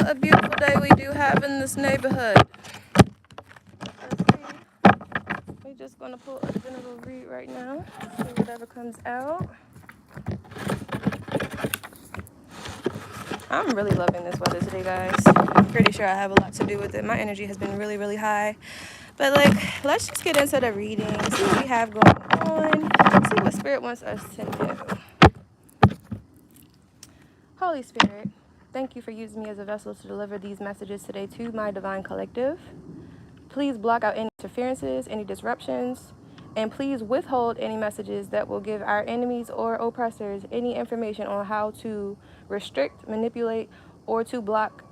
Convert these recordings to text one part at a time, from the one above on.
what a beautiful day we do have in this neighborhood. Let's see. We're just gonna pull a general read right now. See whatever comes out. I'm really loving this weather today, guys. I'm pretty sure I have a lot to do with it. My energy has been really, really high. But like, let's just get into the reading, see what we have going on, see what Spirit wants us to do. Holy Spirit, thank you for using me as a vessel to deliver these messages today to my divine collective. Please block out any interferences, any disruptions, and please withhold any messages that will give our enemies or oppressors any information on how to restrict, manipulate, or to block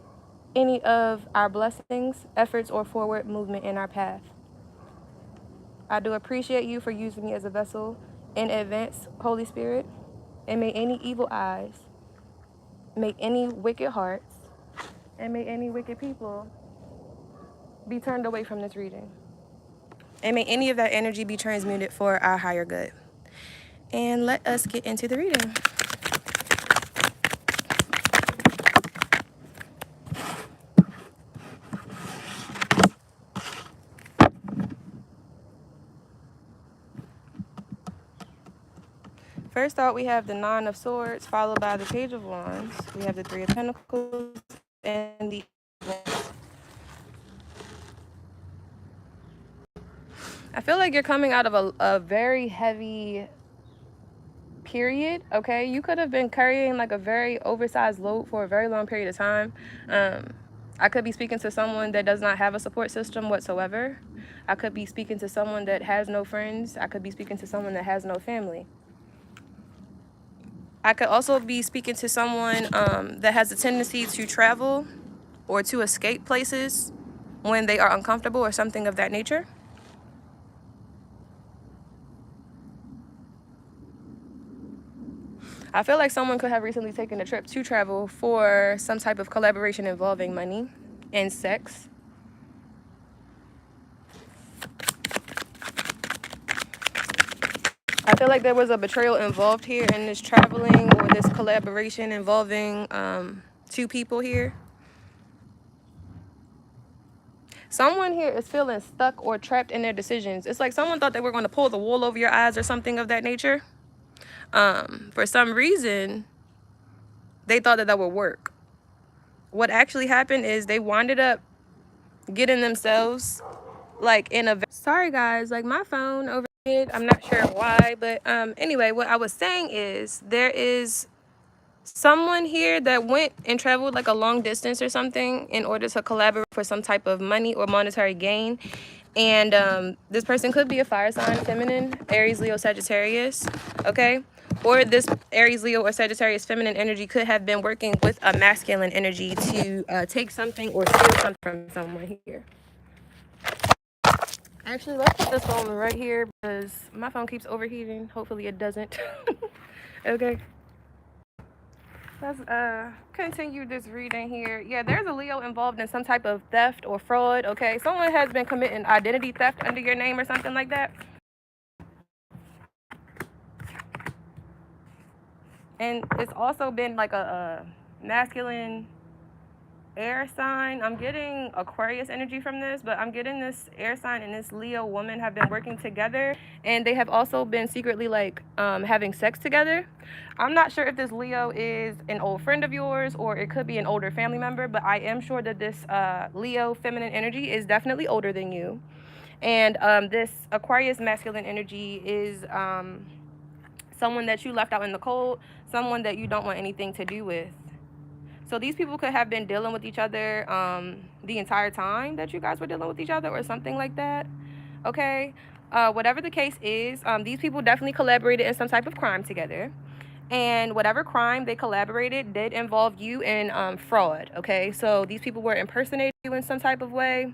any of our blessings, efforts, or forward movement in our path. I do appreciate you for using me as a vessel in advance, Holy Spirit, and may any evil eyes, may any wicked hearts, and may any wicked people be turned away from this reading. And may any of that energy be transmuted for our higher good. And let us get into the reading. First out, we have the Nine of Swords, followed by the Page of Wands. We have the Three of Pentacles and the I feel like you're coming out of a very heavy period, okay? You could have been carrying like a very oversized load for a very long period of time. I could be speaking to someone that does not have a support system whatsoever. I could be speaking to someone that has no friends. I could be speaking to someone that has no family. I could also be speaking to someone that has a tendency to travel or to escape places when they are uncomfortable or something of that nature. I feel like someone could have recently taken a trip to travel for some type of collaboration involving money and sex. I feel like there was a betrayal involved here in this traveling or this collaboration involving two people here. Someone here is feeling stuck or trapped in their decisions. It's like someone thought they were going to pull the wool over your eyes or something of that nature. For some reason, they thought that would work. What actually happened is they winded up getting themselves like in a... Sorry guys, like my phone overheated. I'm not sure why, but anyway, what I was saying is there is someone here that went and traveled like a long distance or something in order to collaborate for some type of money or monetary gain. And this person could be a fire sign, feminine, Aries, Leo, Sagittarius, okay? Or this Aries, Leo, or Sagittarius feminine energy could have been working with a masculine energy to take something or steal something from someone here. Actually, let's put this phone right here because my phone keeps overheating. Hopefully it doesn't. Okay. Let's continue this reading here. Yeah, there's a Leo involved in some type of theft or fraud, okay? Someone has been committing identity theft under your name or something like that. And it's also been like a masculine air sign. I'm getting Aquarius energy from this, but I'm getting this air sign and this Leo woman have been working together, and they have also been secretly like having sex together. I'm not sure if this Leo is an old friend of yours or it could be an older family member, but I am sure that this Leo feminine energy is definitely older than you. And this Aquarius masculine energy is someone that you left out in the cold, someone that you don't want anything to do with. So these people could have been dealing with each other the entire time that you guys were dealing with each other or something like that, okay? Whatever the case is, these people definitely collaborated in some type of crime together. And whatever crime they collaborated did involve you in fraud, okay? So these people were impersonating you in some type of way.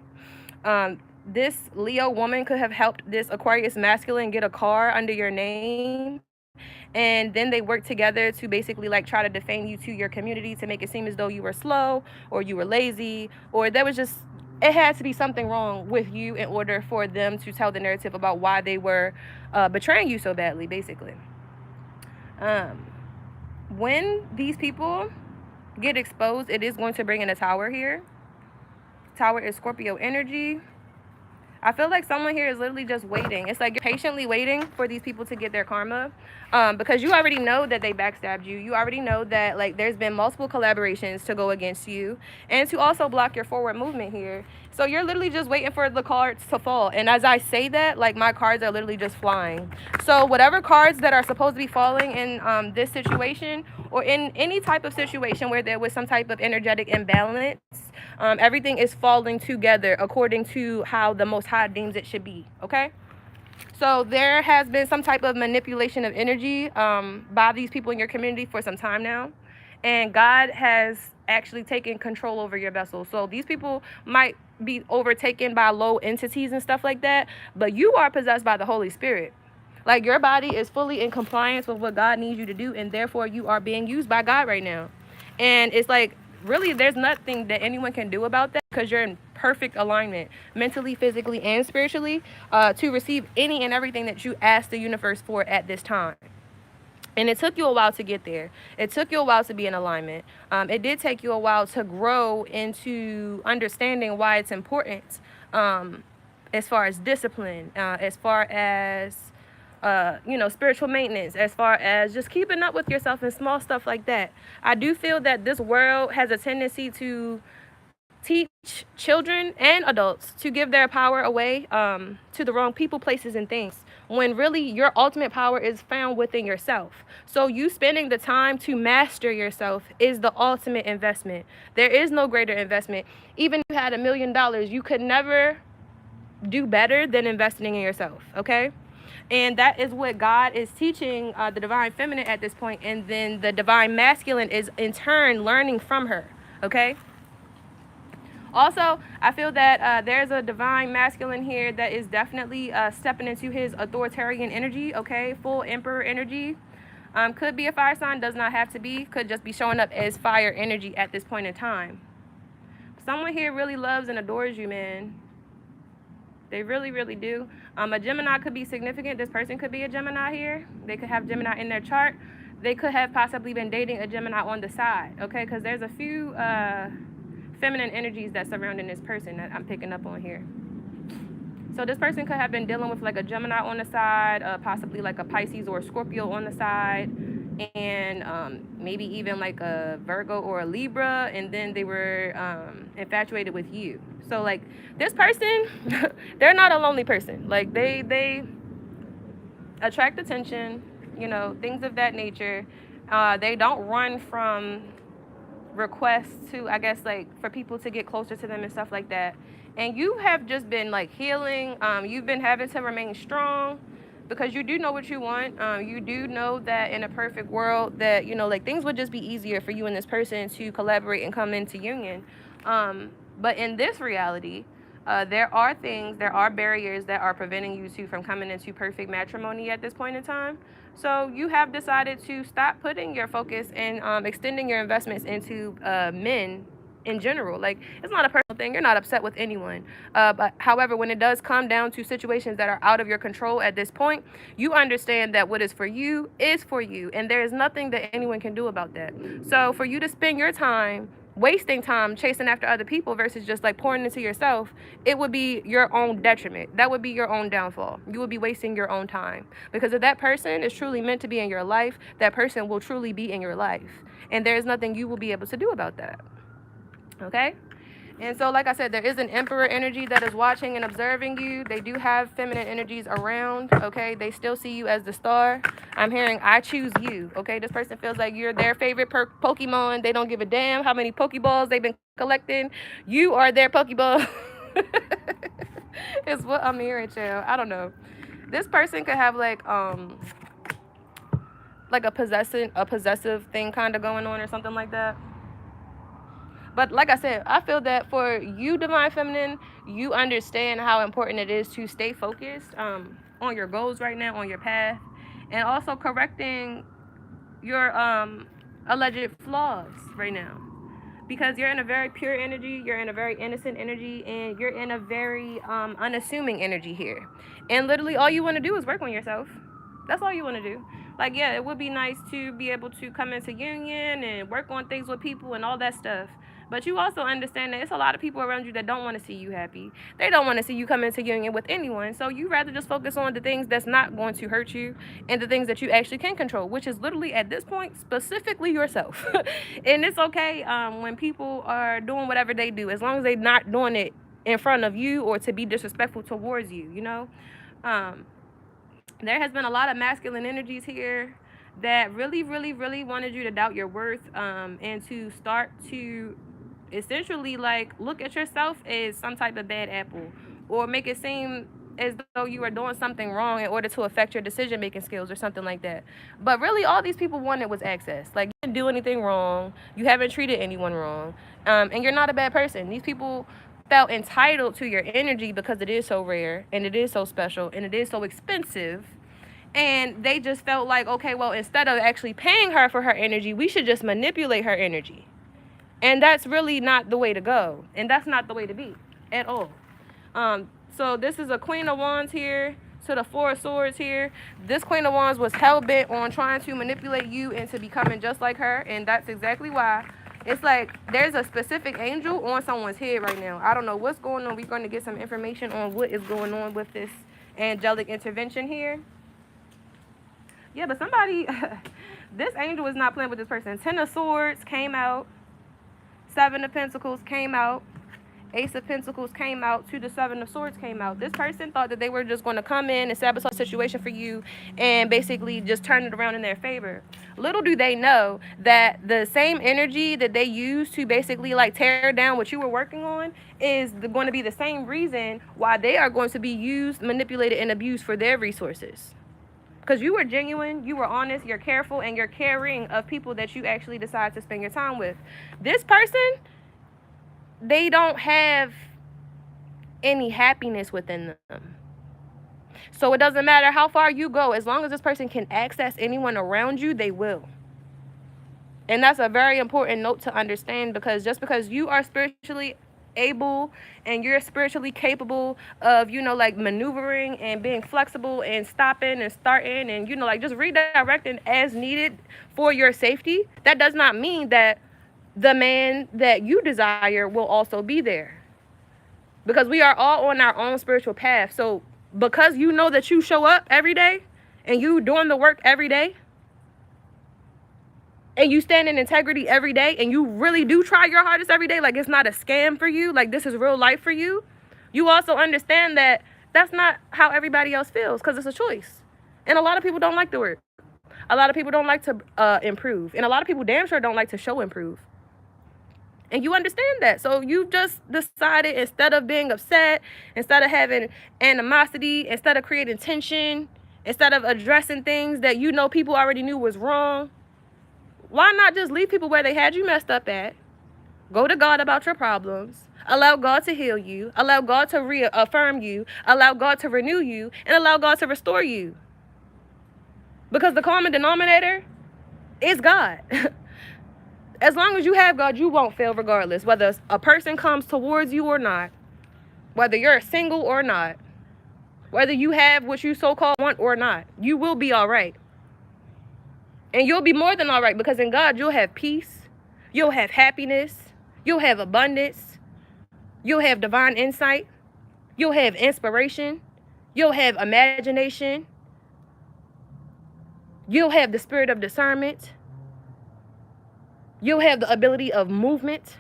This Leo woman could have helped this Aquarius masculine get a car under your name. And then they worked together to basically like try to defame you to your community to make it seem as though you were slow or you were lazy, or there was just, it had to be something wrong with you in order for them to tell the narrative about why they were betraying you so badly, basically. When these people get exposed, it is going to bring in a tower here. Tower is Scorpio energy. I feel like someone here is literally just waiting. It's like you're patiently waiting for these people to get their karma, because you already know that they backstabbed you. You already know that like there's been multiple collaborations to go against you and to also block your forward movement here. So you're literally just waiting for the cards to fall. And as I say that, like my cards are literally just flying. So whatever cards that are supposed to be falling in this situation or in any type of situation where there was some type of energetic imbalance, everything is falling together according to how the Most High deems it should be, okay? So there has been some type of manipulation of energy by these people in your community for some time now. And God has actually taken control over your vessel. So these people might be overtaken by low entities and stuff like that, but you are possessed by the Holy Spirit. Like your body is fully in compliance with what God needs you to do, and therefore you are being used by God right now. And it's like, really, there's nothing that anyone can do about that because you're in perfect alignment mentally, physically, and spiritually to receive any and everything that you ask the universe for at this time. And it took you a while to get there. It took you a while to be in alignment. It did take you a while to grow into understanding why it's important, as far as discipline, as far as spiritual maintenance, as far as just keeping up with yourself and small stuff like that. I do feel that this world has a tendency to teach children and adults to give their power away to the wrong people, places, and things, when really your ultimate power is found within yourself. So you spending the time to master yourself is the ultimate investment. There is no greater investment. Even if you had $1 million, you could never do better than investing in yourself, okay? And that is what God is teaching the divine feminine at this point, and then the divine masculine is in turn learning from her, okay? Also, I feel that there's a divine masculine here that is definitely stepping into his authoritarian energy, okay? Full emperor energy. Could be a fire sign, does not have to be. Could just be showing up as fire energy at this point in time. Someone here really loves and adores you, man. They really, really do. A Gemini could be significant. This person could be a Gemini here. They could have Gemini in their chart. They could have possibly been dating a Gemini on the side, okay? Because there's a few feminine energies that's surrounding this person that I'm picking up on here. So this person could have been dealing with like a Gemini on the side, possibly like a Pisces or a Scorpio on the side, and maybe even like a Virgo or a Libra, and then they were infatuated with you. So like this person, they're not a lonely person. Like they attract attention, things of that nature. They don't run from requests to, I guess, like for people to get closer to them and stuff like that. And you have just been like healing. You've been having to remain strong because you do know what you want. You do know that in a perfect world that, like things would just be easier for you and this person to collaborate and come into union. But in this reality, there are barriers that are preventing you two from coming into perfect matrimony at this point in time. So you have decided to stop putting your focus and extending your investments into men in general. Like, it's not a personal thing. You're not upset with anyone. But however, when it does come down to situations that are out of your control at this point, you understand that what is for you is for you. And there is nothing that anyone can do about that. So for you to spend your time wasting time chasing after other people versus just like pouring into yourself, it would be your own detriment. That would be your own downfall. You would be wasting your own time, because if that person is truly meant to be in your life, that person will truly be in your life, and there's nothing you will be able to do about that, okay? And so, like I said, there is an emperor energy that is watching and observing you. They do have feminine energies around, okay? They still see you as the star. I'm hearing, I choose you, okay? This person feels like you're their favorite Pokemon. They don't give a damn how many Pokeballs they've been collecting. You are their Pokeball. It's what I'm hearing, child. I don't know. This person could have like a possessive thing kind of going on or something like that. But like I said, I feel that for you, Divine Feminine, you understand how important it is to stay focused on your goals right now, on your path, and also correcting your alleged flaws right now. Because you're in a very pure energy, you're in a very innocent energy, and you're in a very unassuming energy here. And literally all you want to do is work on yourself. That's all you want to do. Like, yeah, it would be nice to be able to come into union and work on things with people and all that stuff. But you also understand that it's a lot of people around you that don't want to see you happy. They don't want to see you come into union with anyone. So you rather just focus on the things that's not going to hurt you and the things that you actually can control, which is literally at this point specifically yourself. And it's okay when people are doing whatever they do, as long as they're not doing it in front of you or to be disrespectful towards you, you know? Um, there has been a lot of masculine energies here that really, really, really wanted you to doubt your worth, and to start to essentially like look at yourself as some type of bad apple, or make it seem as though you are doing something wrong in order to affect your decision making skills or something like that. But really, all these people wanted was access. Like, you didn't do anything wrong, you haven't treated anyone wrong, and you're not a bad person. These people felt entitled to your energy because it is so rare and it is so special and it is so expensive. And they just felt like, okay, well, instead of actually paying her for her energy, we should just manipulate her energy. And that's really not the way to go. And that's not the way to be at all. So this is a Queen of Wands here to the Four of Swords here. This Queen of Wands was hell-bent on trying to manipulate you into becoming just like her. And that's exactly why. It's like there's a specific angel on someone's head right now. I don't know what's going on. We're going to get some information on what is going on with this angelic intervention here. Yeah, but somebody, this angel is not playing with this person. 10 of Swords came out. 7 of Pentacles came out. Ace of Pentacles came out. 2 to 7 of Swords came out. This person thought that they were just going to come in and sabotage the situation for you and basically just turn it around in their favor. Little do they know that the same energy that they use to basically like tear down what you were working on is going to be the same reason why they are going to be used, manipulated, and abused for their resources. Because you were genuine, you were honest, you're careful, and you're caring of people that you actually decide to spend your time with. This person, they don't have any happiness within them. So it doesn't matter how far you go. As long as this person can access anyone around you, they will. And that's a very important note to understand, because just because you are spiritually able and you're spiritually capable of, you know, like maneuvering and being flexible and stopping and starting and, you know, like just redirecting as needed for your safety, that does not mean that the man that you desire will also be there. Because we are all on our own spiritual path. So because you know that you show up every day and you doing the work every day, and you stand in integrity every day, and you really do try your hardest every day, like it's not a scam for you, like this is real life for you, you also understand that that's not how everybody else feels, because it's a choice. And a lot of people don't like the work. A lot of people don't like to improve. And a lot of people damn sure don't like to show improve. And you understand that. So you just decided, instead of being upset, instead of having animosity, instead of creating tension, instead of addressing things that you know people already knew was wrong, why not just leave people where they had you messed up at? Go to God about your problems. Allow God to heal you. Allow God to reaffirm you. Allow God to renew you. And allow God to restore you. Because the common denominator is God. As long as you have God, you won't fail regardless. Whether a person comes towards you or not. Whether you're single or not. Whether you have what you so-called want or not. You will be all right. And you'll be more than all right, because in God, you'll have peace. You'll have happiness. You'll have abundance. You'll have divine insight. You'll have inspiration. You'll have imagination. You'll have the spirit of discernment. You'll have the ability of movement.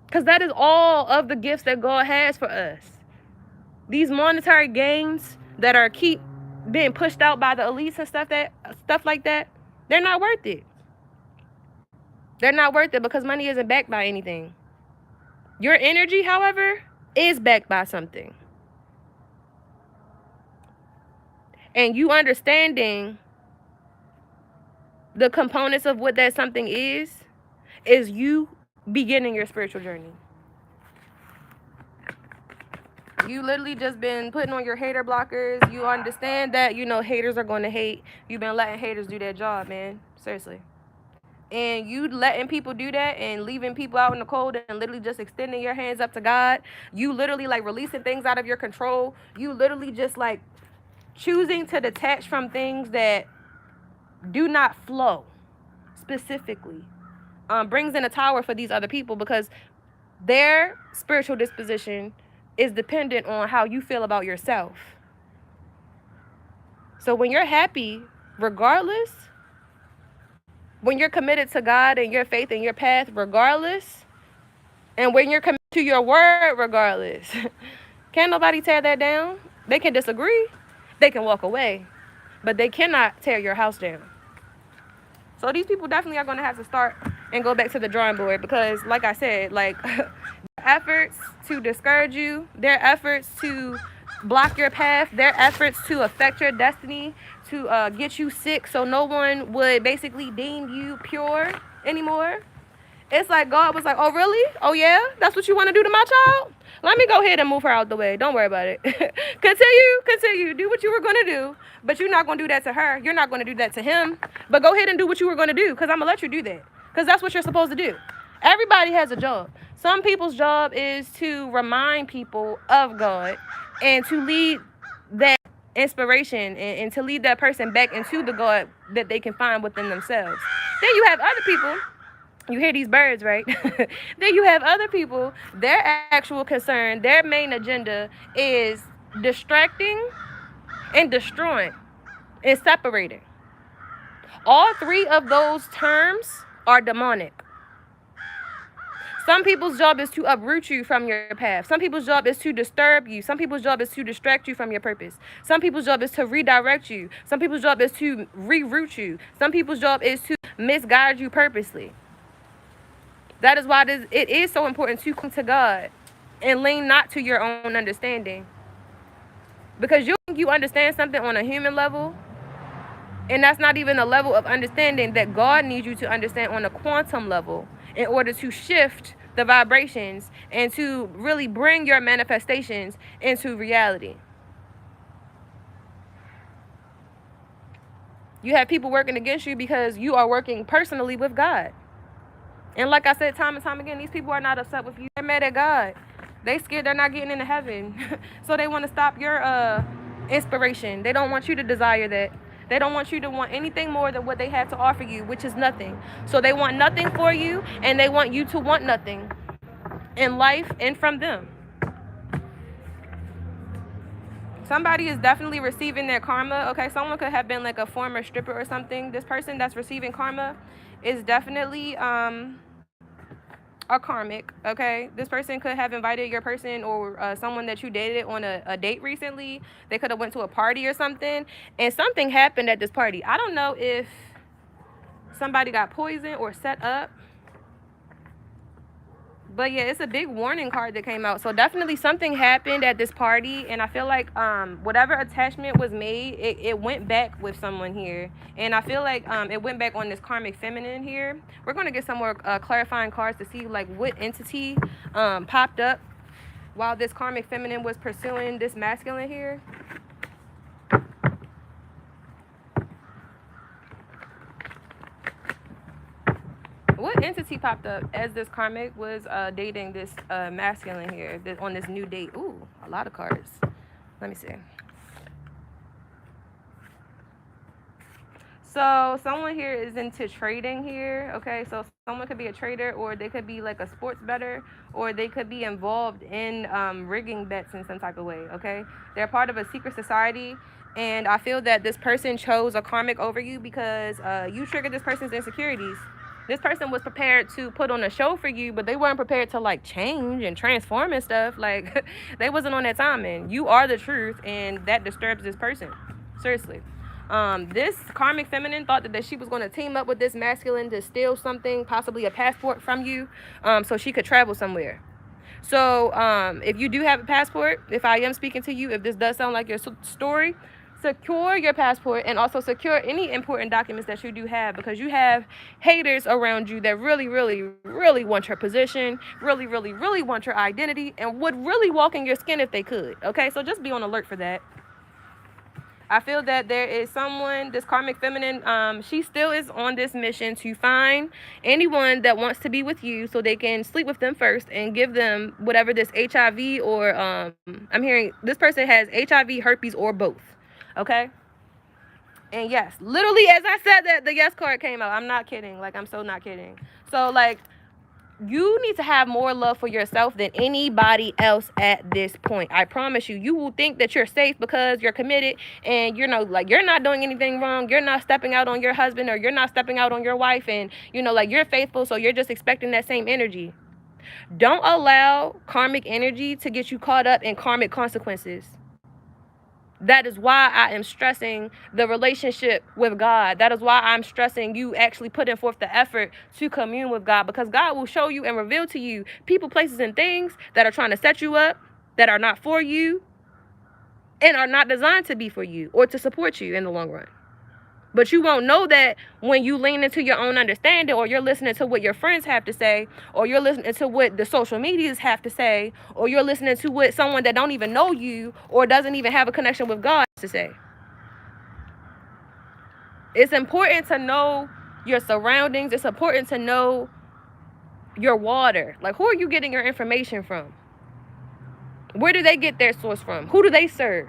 Because that is all of the gifts that God has for us. These monetary gains that are keep being pushed out by the elites and stuff like that, they're not worth it. They're not worth it, because money isn't backed by anything. Your energy, however, is backed by something. And you understanding the components of what that something is you beginning your spiritual journey. You literally just been putting on your hater blockers. You understand that, you know, haters are going to hate. You've been letting haters do their job, man. Seriously. And you letting people do that and leaving people out in the cold and literally just extending your hands up to God. You literally like releasing things out of your control. You literally just like choosing to detach from things that do not flow specifically brings in a tower for these other people, because their spiritual disposition is dependent on how you feel about yourself. So when you're happy, regardless, when you're committed to God and your faith and your path, regardless, and when you're committed to your word, regardless, can't nobody tear that down. They can disagree, they can walk away, but they cannot tear your house down. So these people definitely are going to have to start and go back to the drawing board, because like I said, like their efforts to discourage you, their efforts to block your path, their efforts to affect your destiny, to get you sick so no one would basically deem you pure anymore. It's like God was like, oh, really? Oh, yeah? That's what you want to do to my child? Let me go ahead and move her out the way. Don't worry about it. Continue. Do what you were going to do. But you're not going to do that to her. You're not going to do that to him. But go ahead and do what you were going to do, because I'm going to let you do that. Because that's what you're supposed to do. Everybody has a job. Some people's job is to remind people of God and to lead that inspiration and to lead that person back into the God that they can find within themselves. Then you have other people. You hear these birds, right? Then you have other people, their actual concern, their main agenda is distracting and destroying and separating. All three of those terms are demonic. Some people's job is to uproot you from your path. Some people's job is to disturb you. Some people's job is to distract you from your purpose. Some people's job is to redirect you. Some people's job is to reroute you. Some people's job is to misguide you purposely. That is why it is so important to come to God and lean not to your own understanding. Because you think you understand something on a human level, and that's not even a level of understanding that God needs you to understand on a quantum level in order to shift the vibrations and to really bring your manifestations into reality. You have people working against you because you are working personally with God. And like I said time and time again, these people are not upset with you. They're mad at God. They scared they're not getting into heaven. So they want to stop your inspiration. They don't want you to desire that. They don't want you to want anything more than what they have to offer you, which is nothing. So they want nothing for you, and they want you to want nothing in life and from them. Somebody is definitely receiving their karma. Okay, someone could have been like a former stripper or something. This person that's receiving karma is definitely a karmic. Okay, this person could have invited your person or someone that you dated on a date recently. They could have went to a party or something, and something happened at this party. I don't know if somebody got poisoned or set up, but yeah, it's a big warning card that came out. So definitely something happened at this party, and I feel like whatever attachment was made, it went back with someone here. And I feel like it went back on this karmic feminine here. We're going to get some more clarifying cards to see like what entity popped up while this karmic feminine was pursuing this masculine here. What entity popped up as this karmic was dating this masculine here on this new date? Ooh, a lot of cards. Let me see. So someone here is into trading here. Okay, so someone could be a trader, or they could be like a sports bettor, or they could be involved in rigging bets in some type of way. Okay, they're part of a secret society. And I feel that this person chose a karmic over you because you triggered this person's insecurities. This person was prepared to put on a show for you, but they weren't prepared to like change and transform and stuff. Like they wasn't on that time, and you are the truth, and that disturbs this person. Seriously. This karmic feminine thought that she was going to team up with this masculine to steal something, possibly a passport from you, so she could travel somewhere. So if you do have a passport, if I am speaking to you, if this does sound like your story, secure your passport and also secure any important documents that you do have, because you have haters around you that really, really, really want your position, really, really, really want your identity, and would really walk in your skin if they could. Okay, so just be on alert for that. I feel that there is someone, this karmic feminine, she still is on this mission to find anyone that wants to be with you so they can sleep with them first and give them whatever this HIV or, I'm hearing this person has HIV, herpes, or both. Okay? And yes, literally as I said that, the yes card came out. I'm not kidding. Like, I'm so not kidding. So, like, you need to have more love for yourself than anybody else at this point. I promise you. You will think that you're safe because you're committed and, you know, like, you're not doing anything wrong. You're not stepping out on your husband or you're not stepping out on your wife and, you know, like, you're faithful, so you're just expecting that same energy. Don't allow karmic energy to get you caught up in karmic consequences. That is why I am stressing the relationship with God. That is why I'm stressing you actually putting forth the effort to commune with God, because God will show you and reveal to you people, places, and things that are trying to set you up, that are not for you, and are not designed to be for you or to support you in the long run. But you won't know that when you lean into your own understanding, or you're listening to what your friends have to say, or you're listening to what the social medias have to say, or you're listening to what someone that don't even know you or doesn't even have a connection with God has to say. It's important to know your surroundings. It's important to know your water. Like, who are you getting your information from? Where do they get their source from? Who do they serve?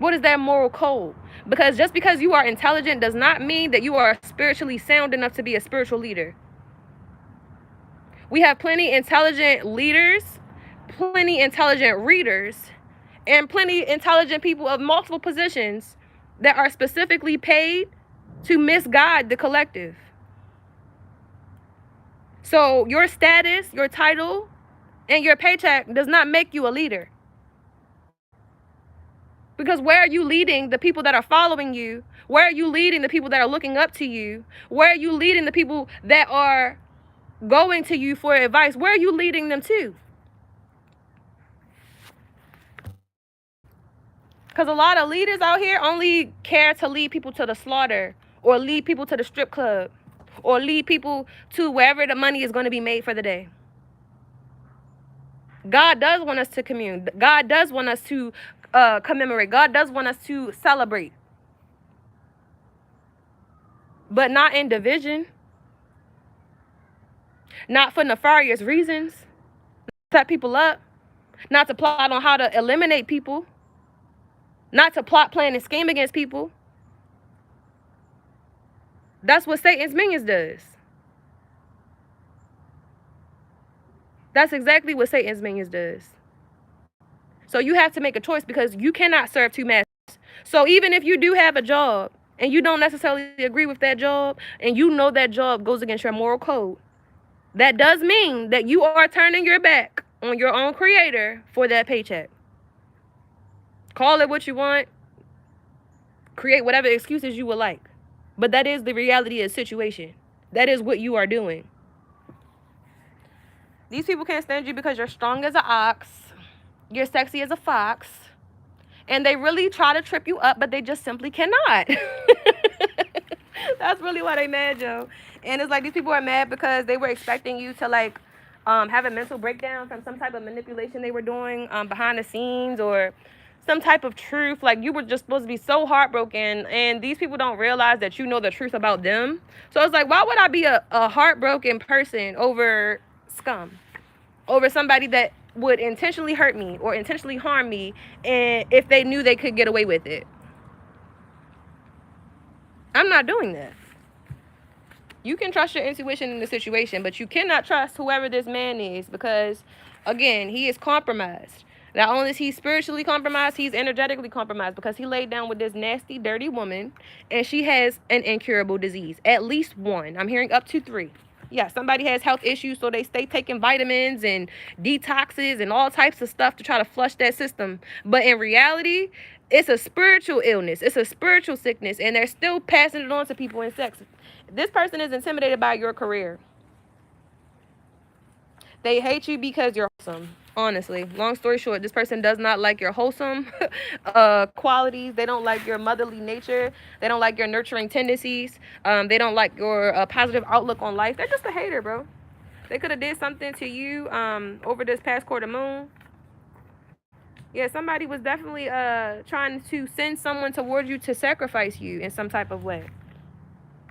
What is their moral code? Because just because you are intelligent does not mean that you are spiritually sound enough to be a spiritual leader. We have plenty intelligent leaders, plenty intelligent readers, and plenty intelligent people of multiple positions that are specifically paid to misguide the collective. So your status, your title, and your paycheck does not make you a leader. Because where are you leading the people that are following you? Where are you leading the people that are looking up to you? Where are you leading the people that are going to you for advice? Where are you leading them to? Because a lot of leaders out here only care to lead people to the slaughter, or lead people to the strip club, or lead people to wherever the money is going to be made for the day. God does want us to commune. God does want us to commemorate. God does want us to celebrate. But not in division. Not for nefarious reasons. Not to set people up. Not to plot on how to eliminate people. Not to plot, plan, and scheme against people. That's what Satan's minions does. That's exactly what Satan's minions does. So you have to make a choice, because you cannot serve two masters. So even if you do have a job and you don't necessarily agree with that job, and you know that job goes against your moral code, that does mean that you are turning your back on your own creator for that paycheck. Call it what you want. Create whatever excuses you would like. But that is the reality of the situation. That is what you are doing. These people can't stand you because you're strong as an ox. You're sexy as a fox. And they really try to trip you up, but they just simply cannot. That's really why they mad, yo. And it's like these people are mad because they were expecting you to, like, have a mental breakdown from some type of manipulation they were doing behind the scenes, or some type of truth. Like, you were just supposed to be so heartbroken, and these people don't realize that you know the truth about them. So it's like, why would I be a heartbroken person over scum? Over somebody that would intentionally hurt me or intentionally harm me, and if they knew they could get away with it. I'm not doing that. You can trust your intuition in the situation, but you cannot trust whoever this man is, because, again, he is compromised. Not only is he spiritually compromised, he's energetically compromised, because he laid down with this nasty, dirty woman, and she has an incurable disease. At least one. I'm hearing up to 3. Yeah, somebody has health issues, so they stay taking vitamins and detoxes and all types of stuff to try to flush that system. But in reality, it's a spiritual illness. It's a spiritual sickness, and they're still passing it on to people in sex. This person is intimidated by your career. They hate you because you're wholesome. Honestly, long story short, this person does not like your wholesome qualities. They don't like your motherly nature. They don't like your nurturing tendencies. They don't like your positive outlook on life. They're just a hater, bro. They could have did something to you over this past quarter moon. Yeah, somebody was definitely trying to send someone towards you to sacrifice you in some type of way.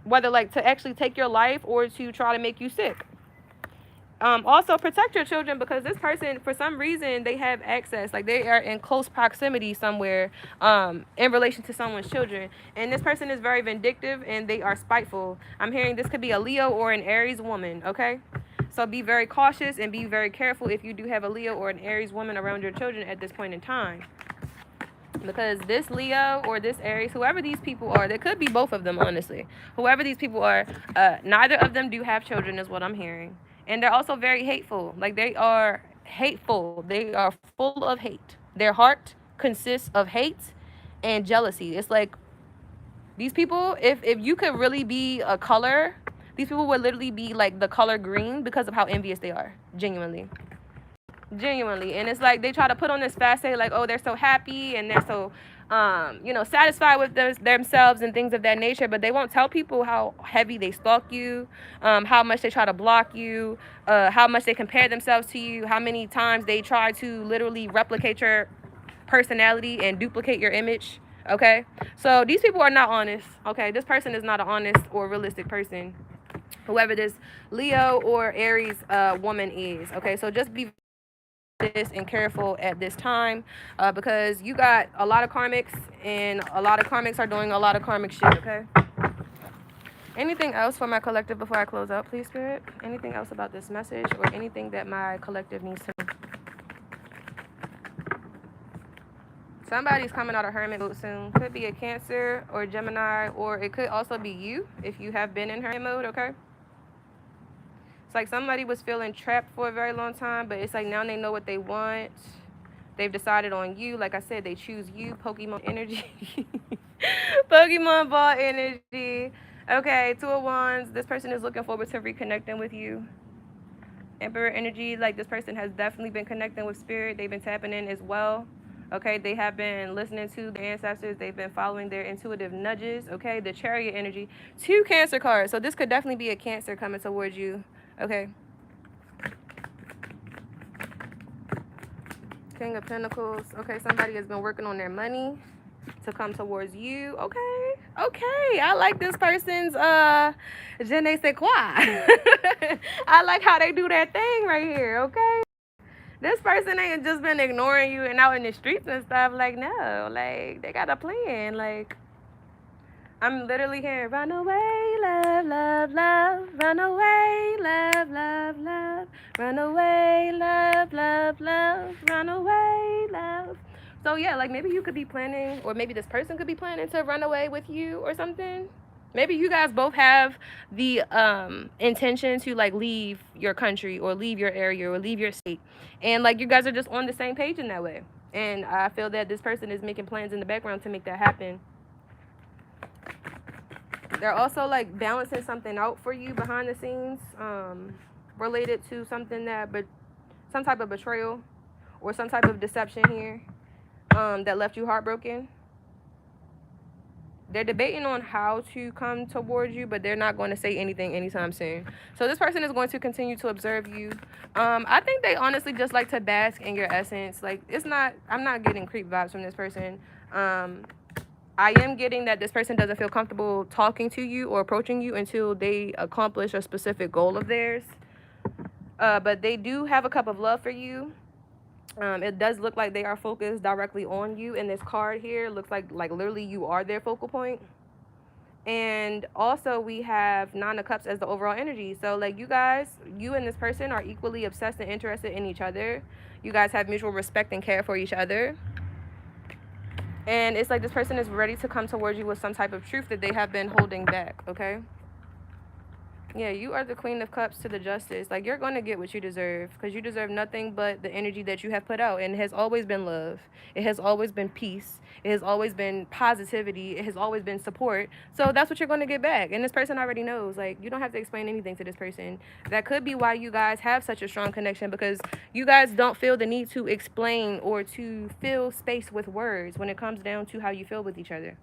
Whether, like, to actually take your life or to try to make you sick. Also protect your children, because this person, for some reason, they have access, like they are in close proximity somewhere, in relation to someone's children. And this person is very vindictive and they are spiteful. I'm hearing this could be a Leo or an Aries woman, okay? So be very cautious and be very careful if you do have a Leo or an Aries woman around your children at this point in time. Because this Leo or this Aries, whoever these people are, there could be both of them, honestly. Whoever these people are, neither of them do have children, is what I'm hearing. And they're also very hateful. Like, they are hateful. They are full of hate. Their heart consists of hate and jealousy. It's like, these people, if you could really be a color, these people would literally be like the color green because of how envious they are. Genuinely. And it's like they try to put on this facade like, oh, they're so happy and they're so satisfied with themselves and things of that nature, but they won't tell people how heavy they stalk you, how much they try to block you, how much they compare themselves to you, how many times they try to literally replicate your personality and duplicate your image. Okay, so these people are not honest. Okay, this person is not an honest or realistic person, whoever this Leo or Aries woman is. Okay, so just be this and careful at this time, because you got a lot of karmics, and a lot of karmics are doing a lot of karmic shit. Okay, anything else for my collective before I close out, please, Spirit? Anything else about this message or anything that my collective needs to know? Somebody's coming out of hermit mode soon. Could be a Cancer or Gemini, or it could also be you if you have been in hermit mode. Okay, it's like somebody was feeling trapped for a very long time, but it's like now they know what they want. They've decided on you. Like I said, they choose you. Pokemon energy. Pokemon ball energy. Okay, Two of Wands. This person is looking forward to reconnecting with you. Emperor energy. Like, this person has definitely been connecting with spirit. They've been tapping in as well. Okay, they have been listening to their ancestors. They've been following their intuitive nudges. Okay, the Chariot energy. 2 Cancer cards. So this could definitely be a Cancer coming towards you. Okay. King of Pentacles. Okay, somebody has been working on their money to come towards you. Okay. Okay. I like this person's je ne sais quoi. I like how they do that thing right here. Okay. This person ain't just been ignoring you and out in the streets and stuff. Like, no. Like, they got a plan. Like, I'm literally hearing, run away, love, love, love. Run away, love, love, love. Run away, love, love, love. Run away, love. So, yeah, like, maybe you could be planning, or maybe this person could be planning to run away with you or something. Maybe you guys both have the intention to, like, leave your country or leave your area or leave your state. And, like, you guys are just on the same page in that way. And I feel that this person is making plans in the background to make that happen. They're also, like, balancing something out for you behind the scenes, related to something that, but some type of betrayal or some type of deception here, that left you heartbroken. They're debating on how to come towards you, but they're not going to say anything anytime soon. So this person is going to continue to observe you. I think they honestly just like to bask in your essence. Like, I'm not getting creep vibes from this person. I am getting that this person doesn't feel comfortable talking to you or approaching you until they accomplish a specific goal of theirs. But they do have a cup of love for you. It does look like they are focused directly on you. And this card here looks like literally you are their focal point. And also we have 9 of Cups as the overall energy. So, like, you and this person are equally obsessed and interested in each other. You guys have mutual respect and care for each other. And it's like this person is ready to come towards you with some type of truth that they have been holding back, okay? Yeah, you are the Queen of Cups to the Justice. Like, you're going to get what you deserve, because you deserve nothing but the energy that you have put out. And it has always been love. It has always been peace. It has always been positivity. It has always been support. So that's what you're going to get back. And this person already knows. Like, you don't have to explain anything to this person. That could be why you guys have such a strong connection, because you guys don't feel the need to explain or to fill space with words when it comes down to how you feel with each other.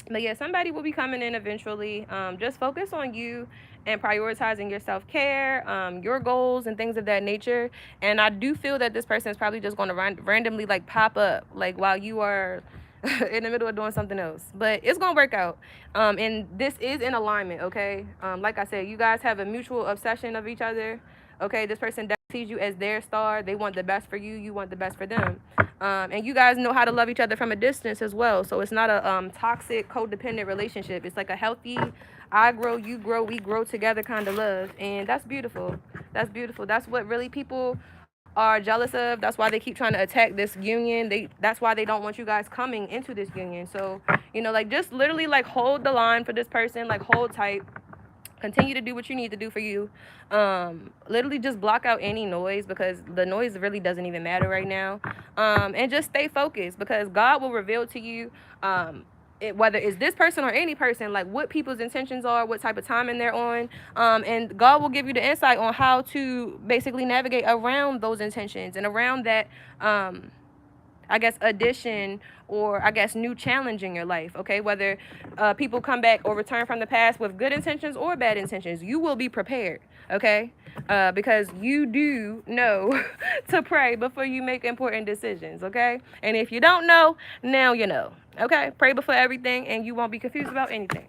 But yeah, somebody will be coming in eventually. Just focus on you and prioritizing your self-care, your goals and things of that nature. And I do feel that this person is probably just going to randomly, like, pop up, like, while you are in the middle of doing something else. But it's gonna work out. And this is in alignment, okay? Like I said, you guys have a mutual obsession of each other. Okay, this person sees you as their star. They want the best for you. You want the best for them. And you guys know how to love each other from a distance as well. So it's not a toxic, codependent relationship. It's like a healthy, I grow, you grow, we grow together kind of love. And that's beautiful. That's beautiful. That's what really people are jealous of. That's why they keep trying to attack this union. That's why they don't want you guys coming into this union. So, like just literally like hold the line for this person, like hold tight. Continue to do what you need to do for you. Literally just block out any noise, because the noise really doesn't even matter right now. And just stay focused, because God will reveal to you whether it's this person or any person, like what people's intentions are, what type of timing they're on. And God will give you the insight on how to basically navigate around those intentions and around that I guess, addition, or I guess new challenge in your life, okay? Whether people come back or return from the past with good intentions or bad intentions, you will be prepared, okay? Because you do know to pray before you make important decisions, okay? And if you don't know, now you know, okay? Pray before everything, and you won't be confused about anything.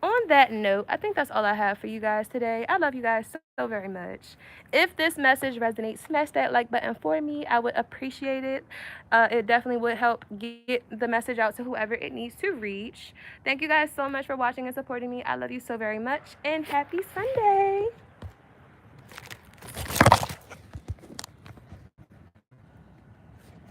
On that note, I think that's all I have for you guys today. I love you guys so very much. If this message resonates, smash that like button for me. I would appreciate it. It definitely would help get the message out to whoever it needs to reach. Thank you guys so much for watching and supporting me. I love you so very much, and happy Sunday.